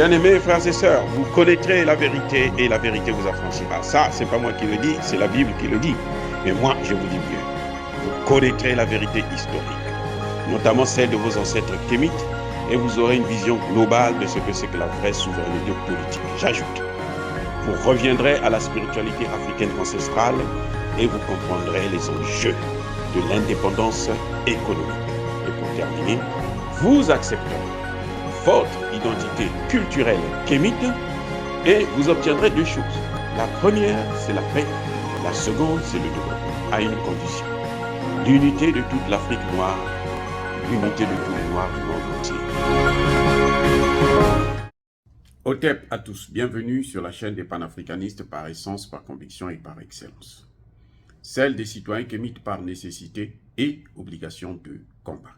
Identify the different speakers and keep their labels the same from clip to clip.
Speaker 1: Bien-aimés frères et sœurs, vous connaîtrez la vérité et la vérité vous affranchira. Ça, c'est pas moi qui le dis, c'est la Bible qui le dit. Mais moi, je vous dis mieux. Vous connaîtrez la vérité historique, notamment celle de vos ancêtres kémites, et vous aurez une vision globale de ce que c'est que la vraie souveraineté politique. J'ajoute, vous reviendrez à la spiritualité africaine ancestrale et vous comprendrez les enjeux de l'indépendance économique. Et pour terminer, vous accepterez votre identité culturelle kémite et vous obtiendrez deux choses. La première, c'est la paix. La seconde, c'est le développement, à une condition. L'unité de toute l'Afrique noire, l'unité de tous les Noirs du monde entier. Otep à tous, bienvenue sur la chaîne des panafricanistes par essence, par conviction et par excellence. Celle des citoyens kémites par nécessité et obligation de combat.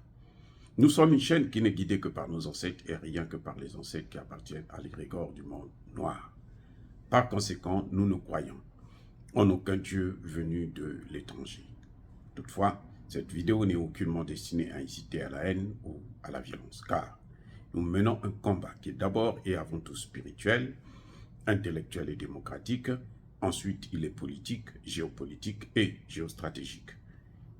Speaker 1: Nous sommes une chaîne qui n'est guidée que par nos ancêtres et rien que par les ancêtres qui appartiennent à l'égrégore du monde noir. Par conséquent, nous ne croyons en aucun Dieu venu de l'étranger. Toutefois, cette vidéo n'est aucunement destinée à inciter à la haine ou à la violence, car nous menons un combat qui est d'abord et avant tout spirituel, intellectuel et démocratique. Ensuite, il est politique, géopolitique et géostratégique,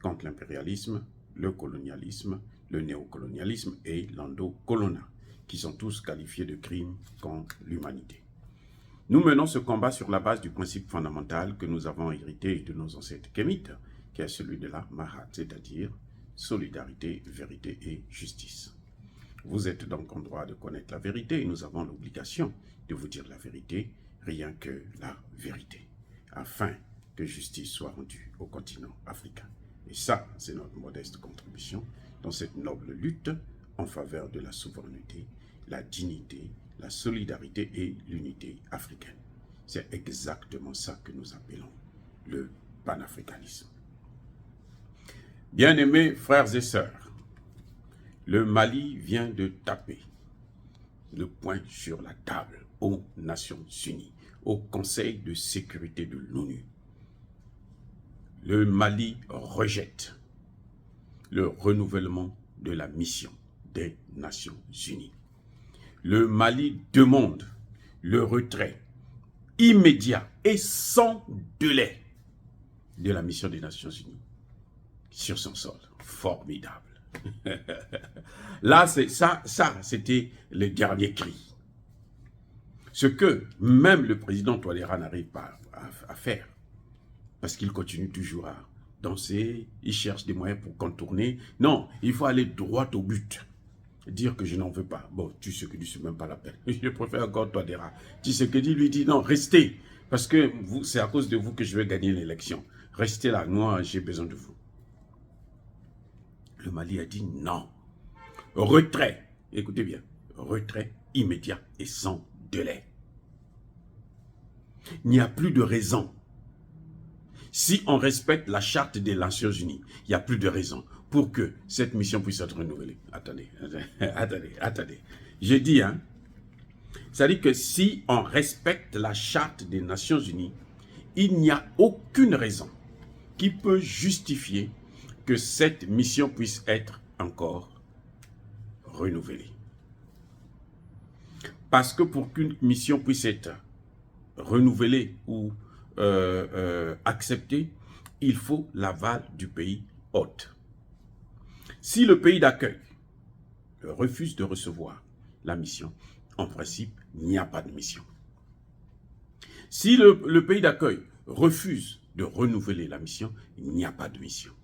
Speaker 1: contre l'impérialisme, le colonialisme, le néocolonialisme et l'endocolonat, qui sont tous qualifiés de crimes contre l'humanité. Nous menons ce combat sur la base du principe fondamental que nous avons hérité de nos ancêtres kémites, qui est celui de la Mahat, c'est-à-dire solidarité, vérité et justice. Vous êtes donc en droit de connaître la vérité et nous avons l'obligation de vous dire la vérité, rien que la vérité, afin que justice soit rendue au continent africain. Et ça, c'est notre modeste contribution dans cette noble lutte en faveur de la souveraineté, la dignité, la solidarité et l'unité africaine. C'est exactement ça que nous appelons le panafricanisme. Bien-aimés frères et sœurs, le Mali vient de taper le poing sur la table aux Nations Unies, au Conseil de sécurité de l'ONU. Le Mali rejette le renouvellement de la mission des Nations Unies. Le Mali demande le retrait immédiat et sans délai de la mission des Nations Unies sur son sol. Formidable. Là, c'était le dernier cri. Ce que même le président Touadéra n'arrive pas à faire, parce qu'il continue toujours à danser, il cherche des moyens pour contourner. Non, il faut aller droit au but. Dire que je n'en veux pas. Bon, tu sais que tu ne même pas la peine. Je préfère encore Touadéra. Tshisekedi lui dit non, restez. Parce que c'est à cause de vous que je vais gagner l'élection. Restez là, moi j'ai besoin de vous. Le Mali a dit non. Retrait, écoutez bien, retrait immédiat et sans délai. Il n'y a plus de raison. Si on respecte la charte des Nations Unies, il n'y a plus de raison pour que cette mission puisse être renouvelée. Attendez. J'ai dit, hein, c'est-à-dire que si on respecte la charte des Nations Unies, il n'y a aucune raison qui peut justifier que cette mission puisse être encore renouvelée. Parce que pour qu'une mission puisse être renouvelée ou acceptée, il faut l'aval du pays hôte. Si le pays d'accueil refuse de recevoir la mission, en principe, il n'y a pas de mission. Si le pays d'accueil refuse de renouveler la mission, il n'y a pas de mission.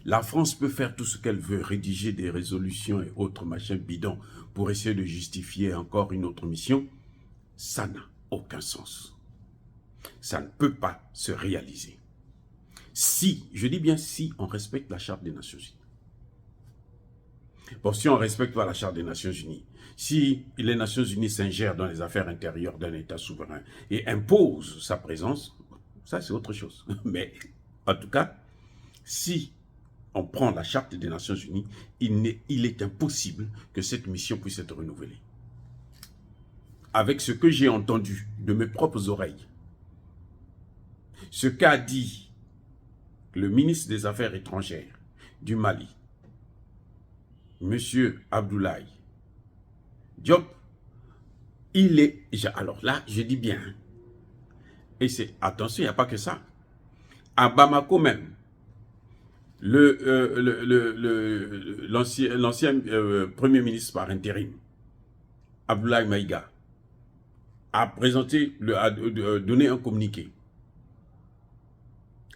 Speaker 1: La France peut faire tout ce qu'elle veut, rédiger des résolutions et autres machins bidons pour essayer de justifier encore une autre mission. Ça n'a aucun sens. Ça ne peut pas se réaliser. Si, je dis bien si, on respecte la Charte des Nations Unies. Bon, si on ne respecte pas la Charte des Nations Unies, si les Nations Unies s'ingèrent dans les affaires intérieures d'un État souverain et imposent sa présence, ça c'est autre chose. Mais en tout cas, si on prend la Charte des Nations Unies, il est impossible que cette mission puisse être renouvelée. Avec ce que j'ai entendu de mes propres oreilles, ce qu'a dit le ministre des Affaires étrangères du Mali, M. Abdoulaye Diop, Alors là, je dis bien, hein, et c'est, attention, il n'y a pas que ça. À Bamako même, l'ancien Premier ministre par intérim, Abdoulaye Maïga, a donné un communiqué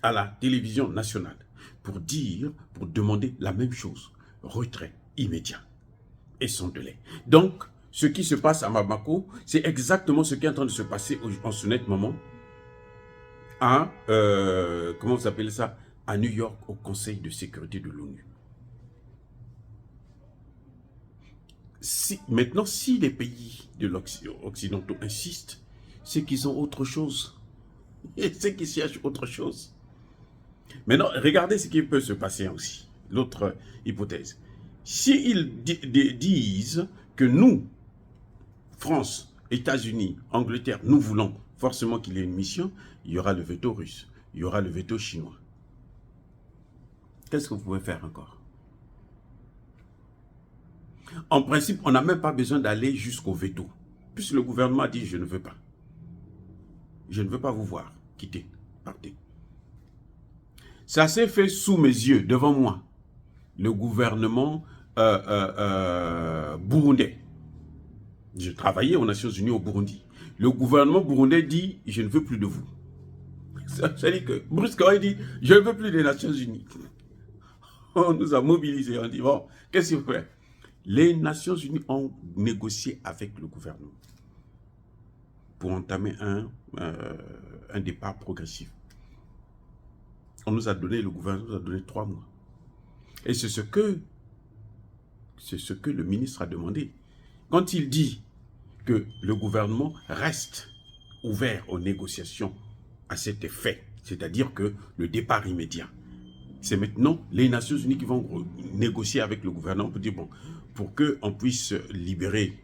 Speaker 1: à la télévision nationale pour demander la même chose, retrait immédiat et sans délai. Donc, ce qui se passe à Bamako, c'est exactement ce qui est en train de se passer en ce net moment à, comment vous appelez ça, à New York, au Conseil de sécurité de l'ONU. Maintenant, si les pays de occidentaux insistent, c'est qu'ils ont autre chose. C'est qu'ils cherchent autre chose. Maintenant, regardez ce qui peut se passer aussi. L'autre hypothèse. S'ils disent que nous, France, États-Unis, Angleterre, nous voulons forcément qu'il y ait une mission, il y aura le veto russe, il y aura le veto chinois. Qu'est-ce que vous pouvez faire encore? En principe, on n'a même pas besoin d'aller jusqu'au veto. Puisque le gouvernement a dit, je ne veux pas. Je ne veux pas vous voir. Quittez, partez. Ça s'est fait sous mes yeux, devant moi. Le gouvernement burundais. Je travaillais aux Nations Unies au Burundi. Le gouvernement burundais dit, je ne veux plus de vous. C'est-à-dire que brusquement, il dit, je ne veux plus des Nations Unies. On nous a mobilisés, on dit, bon, qu'est-ce qu'il faut faire? Les Nations Unies ont négocié avec le gouvernement pour entamer un départ progressif. On nous a donné, le gouvernement nous a donné 3 mois. Et c'est ce que le ministre a demandé. Quand il dit que le gouvernement reste ouvert aux négociations à cet effet, c'est-à-dire que le départ immédiat, c'est maintenant les Nations Unies qui vont négocier avec le gouvernement pour dire, bon, pour qu'on puisse libérer,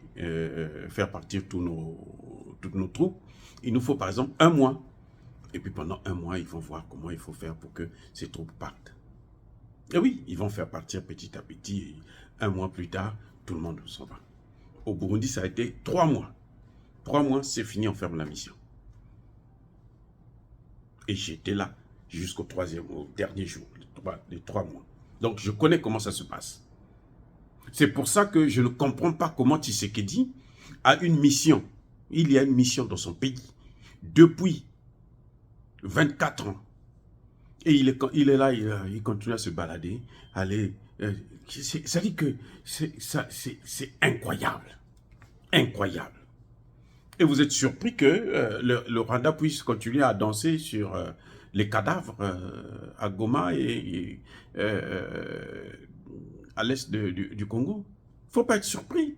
Speaker 1: faire partir toutes nos troupes, il nous faut par exemple 1 mois. Et puis pendant 1 mois, ils vont voir comment il faut faire pour que ces troupes partent. Et oui, ils vont faire partir petit à petit. Et 1 mois plus tard, tout le monde s'en va. Au Burundi, ça a été 3 mois. 3 mois, c'est fini, on ferme la mission. Et j'étais là jusqu'au dernier jour, les 3 mois. Donc, je connais comment ça se passe. C'est pour ça que je ne comprends pas comment Tshisekedi a une mission. Il y a une mission dans son pays depuis 24 ans. Et il est là, il continue à se balader, aller. Ça dit que c'est incroyable. Incroyable. Et vous êtes surpris que le Rwanda puisse continuer à danser sur les cadavres à Goma et à l'est du Congo. Il ne faut pas être surpris.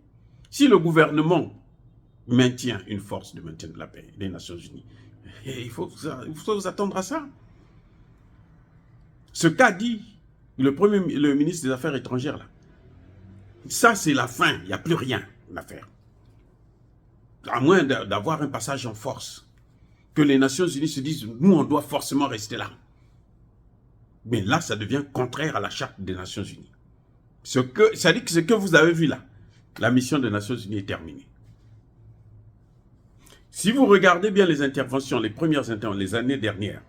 Speaker 1: Si le gouvernement maintient une force de maintien de la paix des Nations Unies, il faut vous attendre à ça. Ce qu'a dit le ministre des Affaires étrangères, là, ça c'est la fin, il n'y a plus rien à faire. À moins d'avoir un passage en force, que les Nations Unies se disent, nous on doit forcément rester là. Mais là, ça devient contraire à la charte des Nations Unies. Ça dit que ce que vous avez vu là, la mission des Nations Unies est terminée. Si vous regardez bien les interventions, les premières interventions, les années dernières,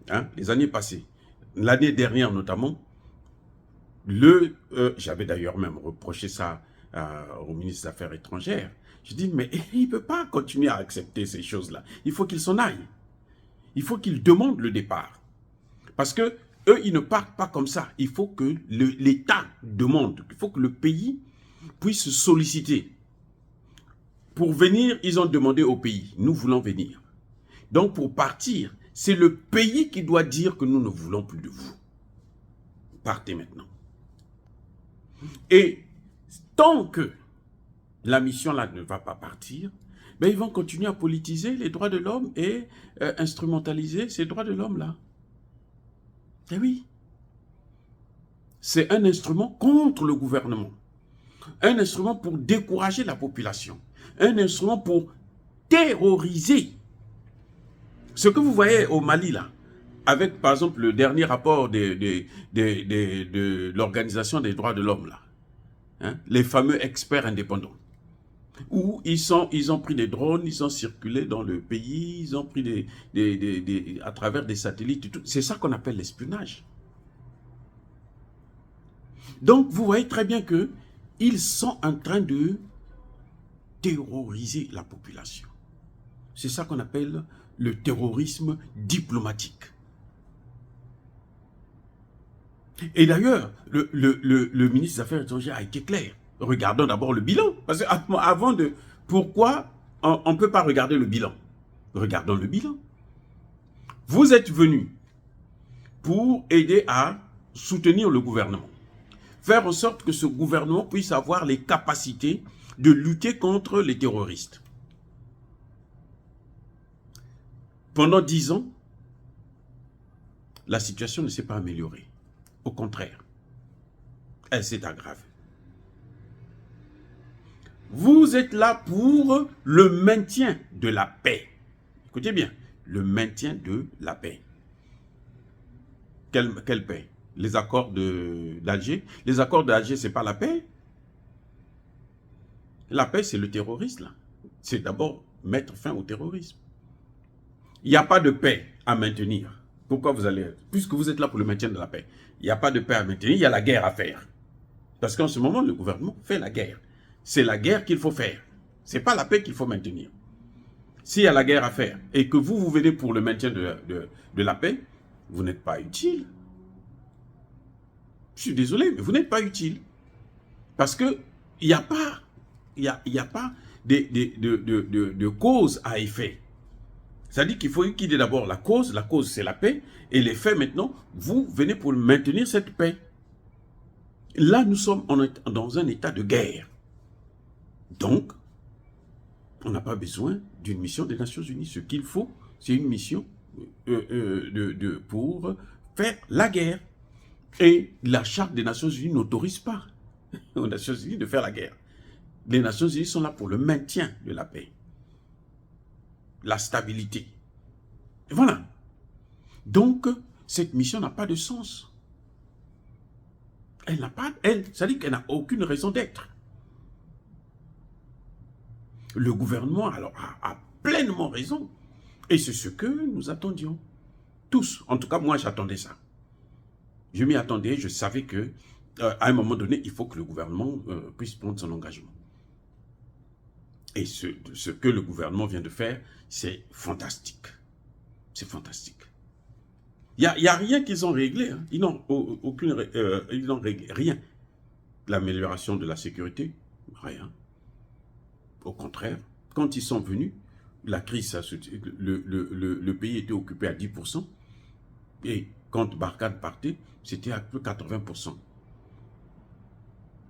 Speaker 1: hein, les années passées, l'année dernière notamment, j'avais d'ailleurs même reproché ça au ministre des Affaires étrangères. Je dis, mais il ne peut pas continuer à accepter ces choses-là. Il faut qu'il s'en aille. Il faut qu'il demande le départ. Parce que eux, ils ne partent pas comme ça. Il faut que l'État demande. Il faut que le pays puisse solliciter. Pour venir, ils ont demandé au pays, nous voulons venir. Donc pour partir, c'est le pays qui doit dire que nous ne voulons plus de vous. Partez maintenant. Et tant que la mission là ne va pas partir, ben ils vont continuer à politiser les droits de l'homme et instrumentaliser ces droits de l'homme là. Eh oui. C'est un instrument contre le gouvernement. Un instrument pour décourager la population. Un instrument pour terroriser. Ce que vous voyez au Mali là, avec par exemple le dernier rapport de l'Organisation des droits de l'homme là, hein, les fameux experts indépendants. où ils ont pris des drones, ils ont circulé dans le pays, ils ont pris à travers des satellites et tout. C'est ça qu'on appelle l'espionnage. Donc, vous voyez très bien qu'ils sont en train de terroriser la population. C'est ça qu'on appelle le terrorisme diplomatique. Et d'ailleurs, le ministre des Affaires étrangères a été clair. Regardons d'abord le bilan. Parce que avant de... Pourquoi on ne peut pas regarder le bilan? Regardons le bilan. Vous êtes venus pour aider à soutenir le gouvernement. Faire en sorte que ce gouvernement puisse avoir les capacités de lutter contre les terroristes. Pendant 10 ans, la situation ne s'est pas améliorée. Au contraire, elle s'est aggravée. Vous êtes là pour le maintien de la paix. Écoutez bien, le maintien de la paix. Quelle paix? Les accords d'Alger. Les accords d'Alger, ce n'est pas la paix. La paix, c'est le terrorisme. C'est d'abord mettre fin au terrorisme. Il n'y a pas de paix à maintenir. Pourquoi vous allez... Puisque vous êtes là pour le maintien de la paix, il n'y a pas de paix à maintenir, il y a la guerre à faire. Parce qu'en ce moment, le gouvernement fait la guerre. C'est la guerre qu'il faut faire. Ce n'est pas la paix qu'il faut maintenir. S'il y a la guerre à faire et que vous venez pour le maintien de la paix, vous n'êtes pas utile. Je suis désolé, mais vous n'êtes pas utile. Parce qu'il n'y a pas, y a pas de cause à effet. C'est-à-dire qu'il faut qu'il y ait d'abord la cause c'est la paix, et les faits maintenant, vous venez pour maintenir cette paix. Là, nous sommes dans un état de guerre. Donc, on n'a pas besoin d'une mission des Nations Unies. Ce qu'il faut, c'est une mission pour faire la guerre. Et la Charte des Nations Unies n'autorise pas aux Nations Unies de faire la guerre. Les Nations Unies sont là pour le maintien de la paix, la stabilité. Et voilà. Donc, cette mission n'a pas de sens. Ça dit qu'elle n'a aucune raison d'être. Le gouvernement alors, a pleinement raison. Et c'est ce que nous attendions. Tous. En tout cas, moi, j'attendais ça. Je m'y attendais. Je savais que à un moment donné, il faut que le gouvernement puisse prendre son engagement. Et ce que le gouvernement vient de faire, c'est fantastique. C'est fantastique. Il n'y a rien qu'ils ont réglé. Hein. Ils n'ont réglé rien. L'amélioration de la sécurité, rien. Au contraire, quand ils sont venus, la crise, le pays était occupé à 10%. Et quand Barkhane partait, c'était à peu 80%.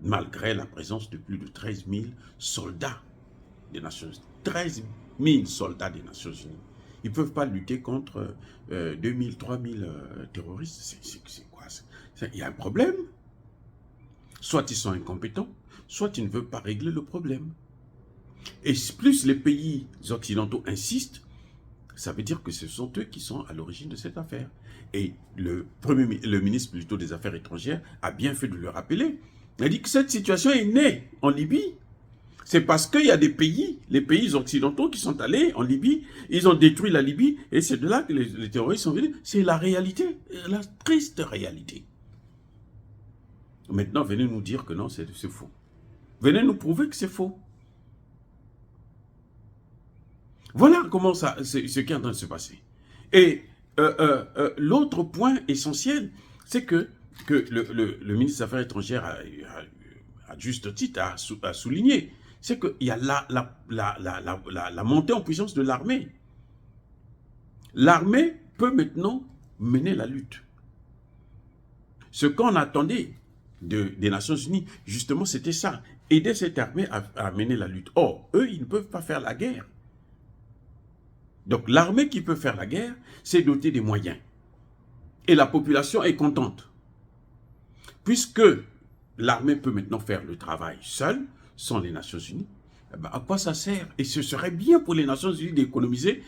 Speaker 1: Malgré la présence de plus de 13 000 soldats des Nations Unies. 13 000 soldats des Nations Unies. Ils ne peuvent pas lutter contre 2 000, 3 000 terroristes. C'est quoi? Il y a un problème. Soit ils sont incompétents, soit ils ne veulent pas régler le problème. Et plus les pays occidentaux insistent, ça veut dire que ce sont eux qui sont à l'origine de cette affaire. Et le ministre plutôt des Affaires étrangères a bien fait de le rappeler. Il a dit que cette situation est née en Libye. C'est parce qu'il y a des pays, les pays occidentaux qui sont allés en Libye, ils ont détruit la Libye, et c'est de là que les terroristes sont venus. C'est la réalité, la triste réalité. Maintenant, venez nous dire que non, c'est faux. Venez nous prouver que c'est faux. Voilà comment ce qui est en train de se passer. Et l'autre point essentiel, c'est que le ministre des Affaires étrangères à juste titre a souligné, c'est qu'il y a la montée en puissance de l'armée. L'armée peut maintenant mener la lutte. Ce qu'on attendait des Nations Unies, justement, c'était ça. Aider cette armée à mener la lutte. Or, eux, ils ne peuvent pas faire la guerre. Donc, l'armée qui peut faire la guerre, c'est doter des moyens. Et la population est contente. Puisque l'armée peut maintenant faire le travail seule, sans les Nations Unies, eh ben, à quoi ça sert? Et ce serait bien pour les Nations Unies d'économiser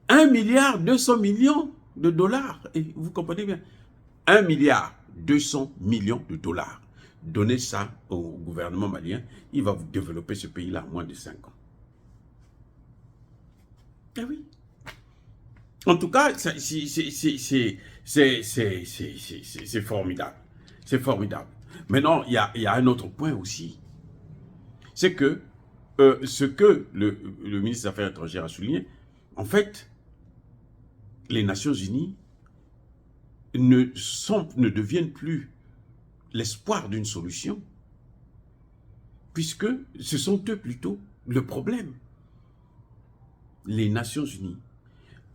Speaker 1: 1,2 milliard de dollars. Et vous comprenez bien, 1,2 milliard de dollars. donnez ça au gouvernement malien, il va vous développer ce pays-là en moins de 5 ans. Eh oui. En tout cas, c'est formidable. C'est formidable. Maintenant, il y a un autre point aussi. C'est que ce que le ministre des Affaires étrangères a souligné, en fait, les Nations Unies ne deviennent plus l'espoir d'une solution, puisque ce sont eux plutôt le problème. Les Nations Unies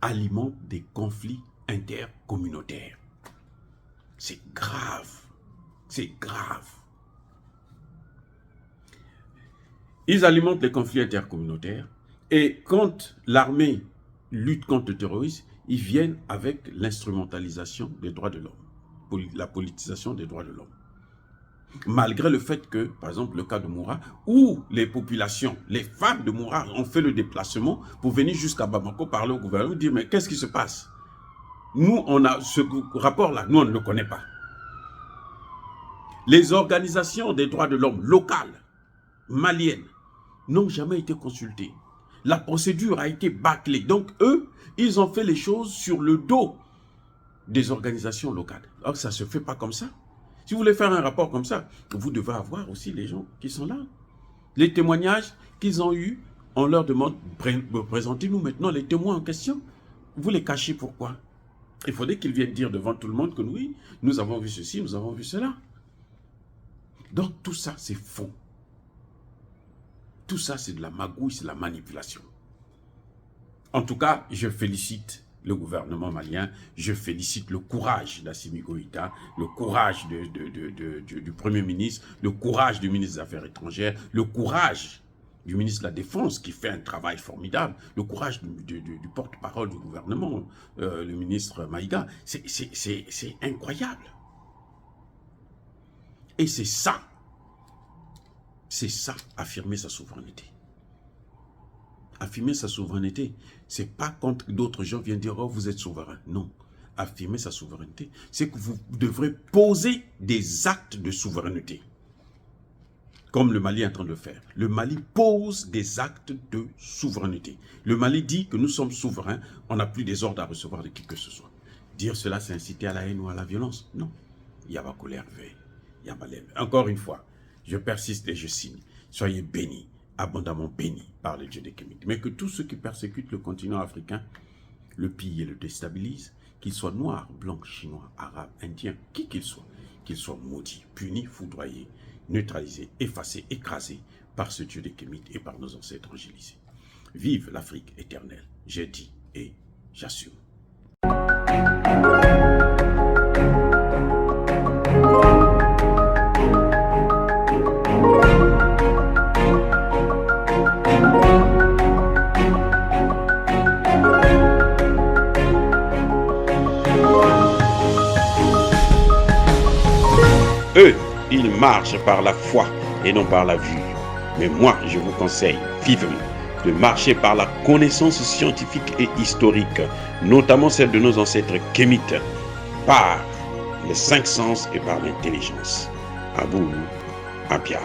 Speaker 1: alimentent des conflits intercommunautaires. C'est grave. C'est grave. Ils alimentent les conflits intercommunautaires et quand l'armée lutte contre le terrorisme, ils viennent avec l'instrumentalisation des droits de l'homme, la politisation des droits de l'homme. Malgré le fait que, par exemple, le cas de Moura, où les populations, les femmes de Moura ont fait le déplacement pour venir jusqu'à Bamako parler au gouvernement, dire mais qu'est-ce qui se passe? Nous, on a ce rapport-là, nous, on ne le connaît pas. Les organisations des droits de l'homme locales, maliennes, n'ont jamais été consultées. La procédure a été bâclée. Donc, eux, ils ont fait les choses sur le dos des organisations locales. Alors, ça ne se fait pas comme ça. Si vous voulez faire un rapport comme ça, vous devez avoir aussi les gens qui sont là. Les témoignages qu'ils ont eus, on leur demande, présentez-nous maintenant les témoins en question. Vous les cachez pourquoi? Il faudrait qu'ils viennent dire devant tout le monde que oui, nous avons vu ceci, nous avons vu cela. Donc tout ça, c'est faux. Tout ça, c'est de la magouille, c'est de la manipulation. En tout cas, je félicite le gouvernement malien, je félicite le courage d'Assimi Goïta, le courage du Premier ministre, le courage du ministre des Affaires étrangères, le courage du ministre de la Défense qui fait un travail formidable, le courage du porte-parole du gouvernement, le ministre Maïga. C'est incroyable. Et c'est ça, affirmer sa souveraineté. Affirmer sa souveraineté, c'est pas quand d'autres gens viennent dire « Oh, vous êtes souverain ». Non. Affirmer sa souveraineté, c'est que vous devrez poser des actes de souveraineté. Comme le Mali est en train de le faire. Le Mali pose des actes de souveraineté. Le Mali dit que nous sommes souverains, on n'a plus des ordres à recevoir de qui que ce soit. Dire cela, c'est inciter à la haine ou à la violence. Non. Il y a ma colère. Il y a ma lèvre. Encore une fois, je persiste et je signe. Soyez bénis, abondamment bénis par le Dieu des Kémites. Mais que tous ceux qui persécutent le continent africain le pillent et le déstabilisent, qu'ils soient noirs, blancs, chinois, arabes, indiens, qui qu'ils soient maudits, punis, foudroyés, neutralisés, effacés, écrasés par ce Dieu des Kémites et par nos ancêtres angélisés. Vive l'Afrique éternelle, j'ai dit et j'assume. Eux, ils marchent par la foi et non par la vue. Mais moi, je vous conseille vivement de marcher par la connaissance scientifique et historique, notamment celle de nos ancêtres kémites, par les 5 sens et par l'intelligence. Abou Abia.